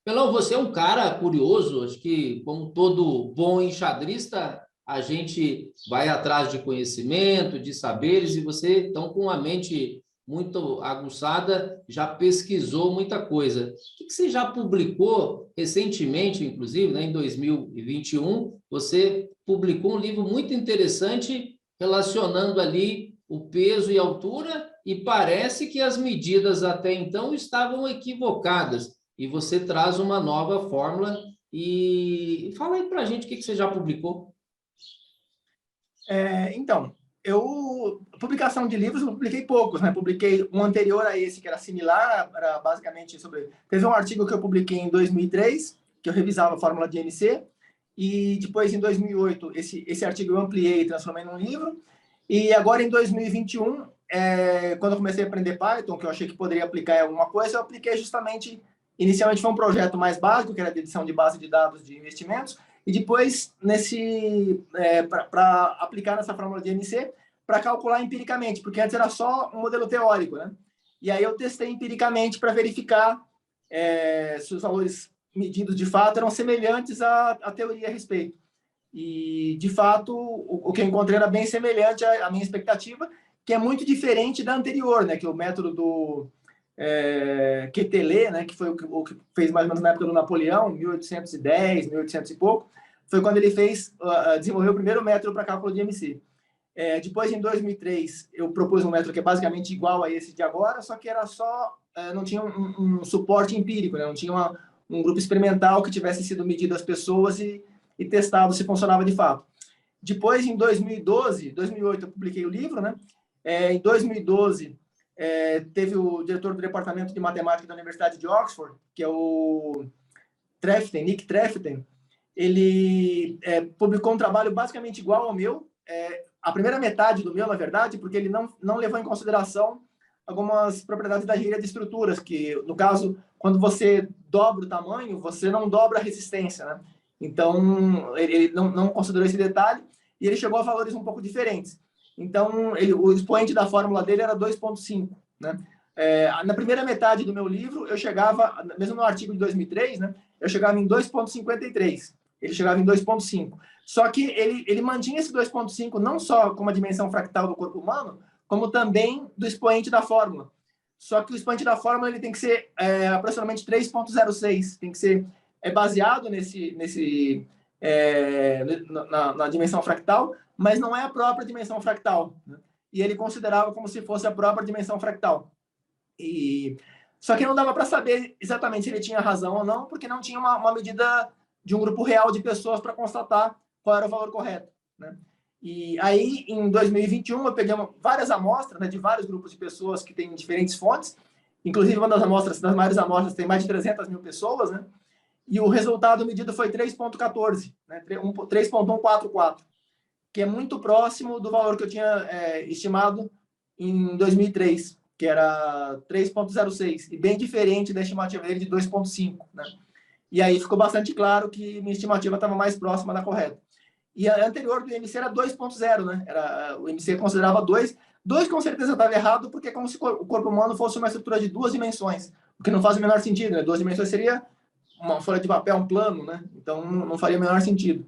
Pelão, você é um cara curioso, acho que, como todo bom enxadrista, a gente vai atrás de conhecimento, de saberes, e você, então, com a mente muito aguçada, já pesquisou muita coisa. O que você já publicou recentemente, inclusive, né, em 2021, você publicou um livro muito interessante relacionando ali o peso e altura, e parece que as medidas até então estavam equivocadas e você traz uma nova fórmula. E fala aí para a gente o que você já publicou. Então, publicação de livros, eu publiquei poucos, né? Publiquei um anterior a esse, que era similar, era basicamente sobre... Teve um artigo que eu publiquei em 2003, que eu revisava a fórmula de MC, e depois, em 2008, esse artigo eu ampliei e transformei num livro, e agora, em 2021, quando eu comecei a aprender Python, que eu achei que poderia aplicar em alguma coisa, eu apliquei justamente... Inicialmente foi um projeto mais básico, que era de edição de base de dados de investimentos, e depois, para aplicar nessa fórmula de MC, para calcular empiricamente, porque antes era só um modelo teórico, né? E aí eu testei empiricamente para verificar se os valores medidos de fato eram semelhantes à teoria a respeito. E, de fato, o que eu encontrei era bem semelhante à minha expectativa, que é muito diferente da anterior, né? Que é o método do Quetelet, né, que foi o que fez mais ou menos na época do Napoleão, 1810, 1800 e pouco, foi quando ele desenvolveu o primeiro método para cálculo de MC. Depois, em 2003, eu propus um método que é basicamente igual a esse de agora, só que era não tinha um suporte empírico, né, não tinha um grupo experimental que tivesse sido medido as pessoas e testado se funcionava de fato. Depois, em 2012, 2008, eu publiquei o livro, né? Em 2012, teve o diretor do departamento de matemática da Universidade de Oxford, que é o Nick Treften. Ele publicou um trabalho basicamente igual ao meu, a primeira metade do meu, na verdade, porque ele não levou em consideração algumas propriedades da engenharia de estruturas, que, no caso, quando você dobra o tamanho, você não dobra a resistência, né? Então, ele não considerou esse detalhe, e ele chegou a valores um pouco diferentes. Então, o expoente da fórmula dele era 2,5, né? Na primeira metade do meu livro, eu chegava, mesmo no artigo de 2003, né, eu chegava em 2,53. Ele chegava em 2,5. Só que ele mantinha esse 2,5 não só como a dimensão fractal do corpo humano, como também do expoente da fórmula. Só que o expoente da fórmula ele tem que ser aproximadamente 3,06. Tem que ser baseado na dimensão fractal, mas não é a própria dimensão fractal, né? E ele considerava como se fosse a própria dimensão fractal. Só que não dava para saber exatamente se ele tinha razão ou não, porque não tinha uma medida de um grupo real de pessoas para constatar qual era o valor correto, né? E aí, em 2021, eu peguei várias amostras, né, de vários grupos de pessoas que têm diferentes fontes, inclusive uma das maiores amostras, tem mais de 300 mil pessoas, né? E o resultado medido foi 3,14, né, 3,144, que é muito próximo do valor que eu tinha estimado em 2003, que era 3,06, e bem diferente da estimativa dele de 2,5, né? E aí ficou bastante claro que minha estimativa estava mais próxima da correta. E a anterior do MC era 2,0, né? O MC considerava 2. 2 com certeza estava errado, porque é como se o corpo humano fosse uma estrutura de 2 dimensões, o que não faz o menor sentido, né? 2 dimensões seria uma folha de papel, um plano, né? Então não faria o menor sentido.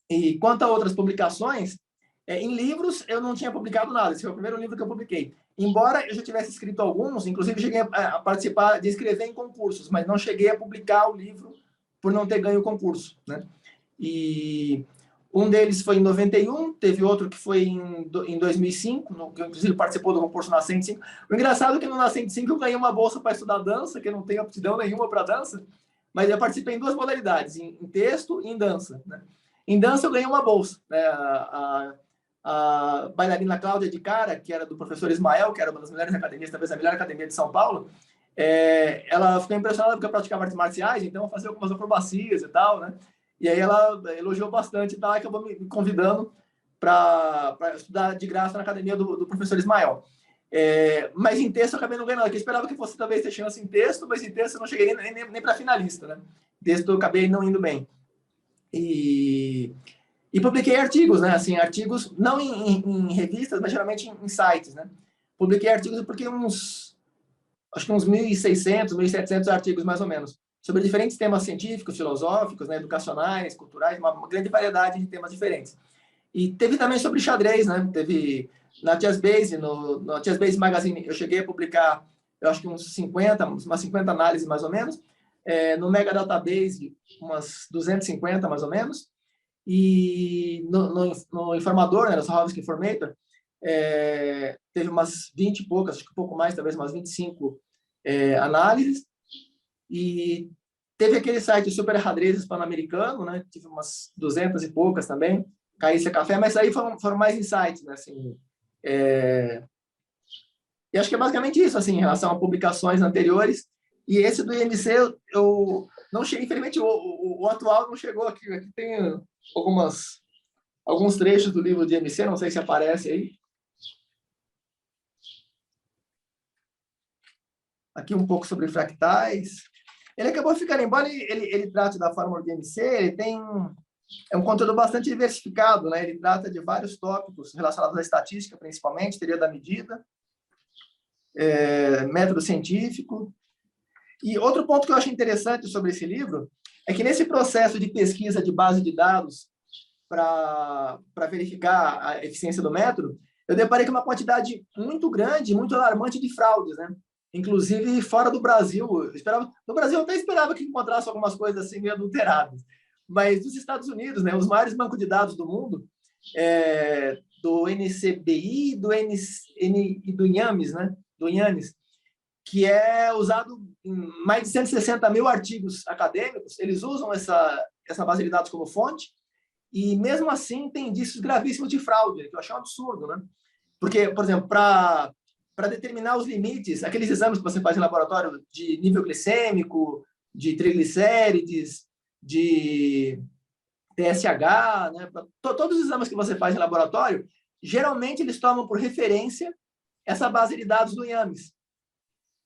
E quanto a outras publicações, em livros eu não tinha publicado nada. Esse foi o primeiro livro que eu publiquei. Embora eu já tivesse escrito alguns, inclusive cheguei a participar de escrever em concursos, mas não cheguei a publicar o livro por não ter ganho o concurso, né? E um deles foi em 91, teve outro que foi em 2005, que inclusive participou do concurso Nascente 5. O engraçado é que no Nascente 5 eu ganhei uma bolsa para estudar dança, que eu não tenho aptidão nenhuma para dança, mas eu participei em 2 modalidades, em texto e em dança, né? Em dança eu ganhei uma bolsa, né? A bailarina Cláudia de Cara, que era do professor Ismael, que era uma das melhores academias, talvez a melhor academia de São Paulo, ela ficou impressionada porque eu praticava artes marciais, então eu fazia algumas acrobacias e tal, né? E aí ela elogiou bastante e tal, e acabou me convidando para estudar de graça na academia do professor Ismael. Mas em texto eu acabei não ganhando, porque eu esperava que fosse talvez ter chance em texto, mas em texto eu não cheguei nem para finalista, né? Em texto eu acabei não indo bem. E publiquei artigos, né? Assim, artigos não em revistas, mas geralmente em sites, né? Publiquei artigos porque acho que uns 1.600, 1.700 artigos mais ou menos. sobre diferentes temas científicos, filosóficos, né, educacionais, culturais, uma grande variedade de temas diferentes. E teve também sobre xadrez, né? Teve na Chessbase, no Chessbase Magazine, eu cheguei a publicar, eu acho que umas 50 análises mais ou menos, no Mega Database, umas 250 mais ou menos, e no Informador, né, no Swarovski Informator, teve umas 20 e poucas, acho que um pouco mais, talvez umas 25 análises, e teve aquele site Super Xadrez Pan-Americano, né, tive umas 200 e poucas também, Caísse Café, mas aí foram mais insights, né, assim, e acho que é basicamente isso, assim, em relação a publicações anteriores, e esse do IMC, eu não cheguei, infelizmente, o atual não chegou aqui tem alguns trechos do livro de IMC, não sei se aparece aí. Aqui um pouco sobre fractais. Ele acabou ficando, embora ele trate da fórmula de IMC, ele tem um conteúdo bastante diversificado, né? Ele trata de vários tópicos relacionados à estatística, principalmente, teoria da medida, método científico. E outro ponto que eu acho interessante sobre esse livro é que nesse processo de pesquisa de base de dados para verificar a eficiência do método, eu deparei com uma quantidade muito grande, muito alarmante de fraudes, né? Inclusive fora do Brasil. No Brasil eu até esperava que encontrasse algumas coisas assim meio adulteradas, mas dos Estados Unidos, né, os maiores bancos de dados do mundo, do NCBI e do IAMES, né, do IANES, que é usado em mais de 160 mil artigos acadêmicos, eles usam essa base de dados como fonte, e mesmo assim tem indícios gravíssimos de fraude, que eu achei um absurdo, né? Porque, por exemplo, para determinar os limites, aqueles exames que você faz em laboratório de nível glicêmico, de triglicérides, de TSH, né? Todos os exames que você faz em laboratório, geralmente eles tomam por referência essa base de dados do IAMES.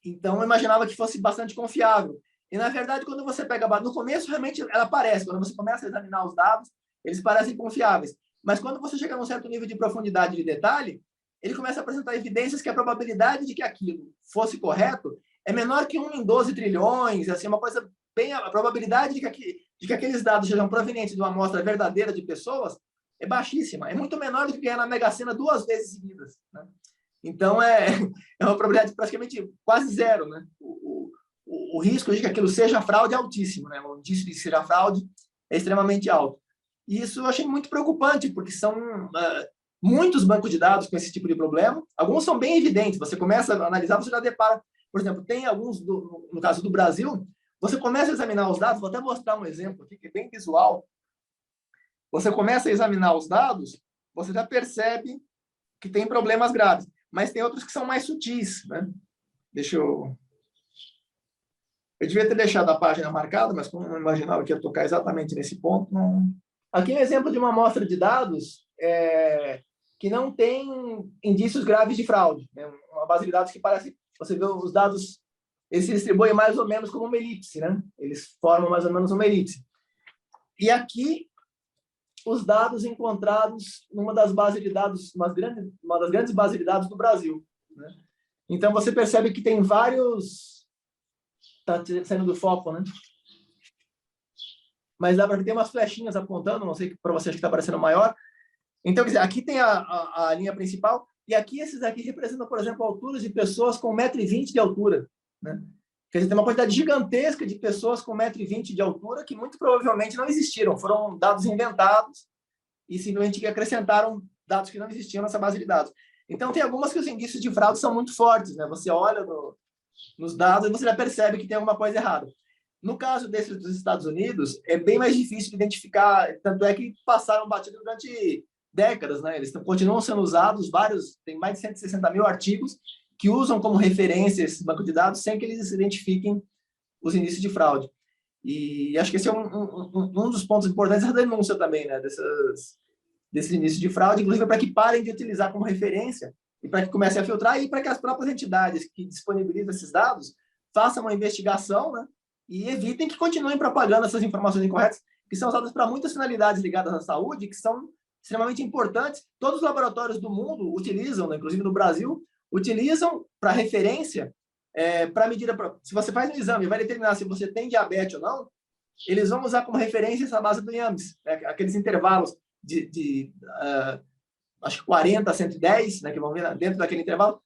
Então, eu imaginava que fosse bastante confiável. E, na verdade, quando você pega a base, no começo, realmente, ela aparece. Quando você começa a examinar os dados, eles parecem confiáveis. Mas, quando você chega a um certo nível de profundidade de detalhe, ele começa a apresentar evidências que a probabilidade de que aquilo fosse correto é menor que 1 em 12 trilhões, assim, uma coisa bem... A probabilidade de que aqueles dados sejam provenientes de uma amostra verdadeira de pessoas é baixíssima. É muito menor do que ganhar na Mega Sena 2 vezes seguidas, né? Então, é uma probabilidade praticamente quase zero, né? O risco de que aquilo seja fraude é altíssimo, né? O indício de que seja fraude é extremamente alto. E isso eu achei muito preocupante, porque são muitos bancos de dados com esse tipo de problema. Alguns são bem evidentes. Você começa a analisar, você já depara... Por exemplo, tem alguns, no caso do Brasil, você começa a examinar os dados, vou até mostrar um exemplo aqui, que é bem visual. Você começa a examinar os dados, você já percebe que tem problemas graves. Mas tem outros que são mais sutis, né? Deixa eu... Eu devia ter deixado a página marcada, mas como eu não imaginava que ia tocar exatamente nesse ponto, não... Aqui é um exemplo de uma amostra de dados que não tem indícios graves de fraude, né? Uma base de dados que parece... Você vê os dados, eles se distribuem mais ou menos como uma elipse, né? Eles formam mais ou menos uma elipse. E aqui, os dados encontrados numa das bases de dados, uma das grandes bases de dados do Brasil, né? Então, você percebe que tem vários... Está saindo do foco, né? Mas dá para ver, tem umas flechinhas apontando, não sei para vocês que está parecendo maior. Então, quer dizer, aqui tem a linha principal, e aqui esses aqui representam, por exemplo, alturas de pessoas com 1,20 m de altura, né? Quer dizer, tem uma quantidade gigantesca de pessoas com 1,20 m de altura que muito provavelmente não existiram, foram dados inventados e simplesmente acrescentaram dados que não existiam nessa base de dados. Então, tem algumas que os indícios de fraude são muito fortes, né? Você olha nos dados e você já percebe que tem alguma coisa errada. No caso desses dos Estados Unidos, é bem mais difícil de identificar, tanto é que passaram batido durante décadas, né? Eles continuam sendo usados, tem mais de 160 mil artigos que usam como referência esse banco de dados sem que eles identifiquem os indícios de fraude. E acho que esse é um dos pontos importantes da denúncia também, né? Desse indício de fraude, inclusive para que parem de utilizar como referência e para que comecem a filtrar e para que as próprias entidades que disponibilizam esses dados façam uma investigação, né? E evitem que continuem propagando essas informações incorretas, que são usadas para muitas finalidades ligadas à saúde, que são extremamente importantes. Todos os laboratórios do mundo utilizam, né, inclusive no Brasil, utilizam para referência Se você faz um exame e vai determinar se você tem diabetes ou não, eles vão usar como referência essa base do IAMS, né? Aqueles intervalos acho que 40 a 110, né, que vão ver dentro daquele intervalo.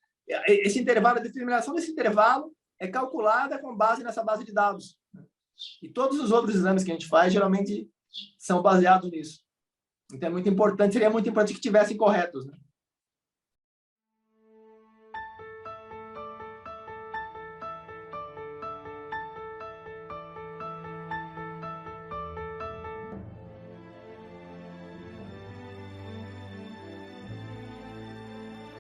Esse intervalo, a determinação desse intervalo é calculada com base nessa base de dados. E todos os outros exames que a gente faz, geralmente, são baseados nisso. Então, seria muito importante que tivessem corretos, né?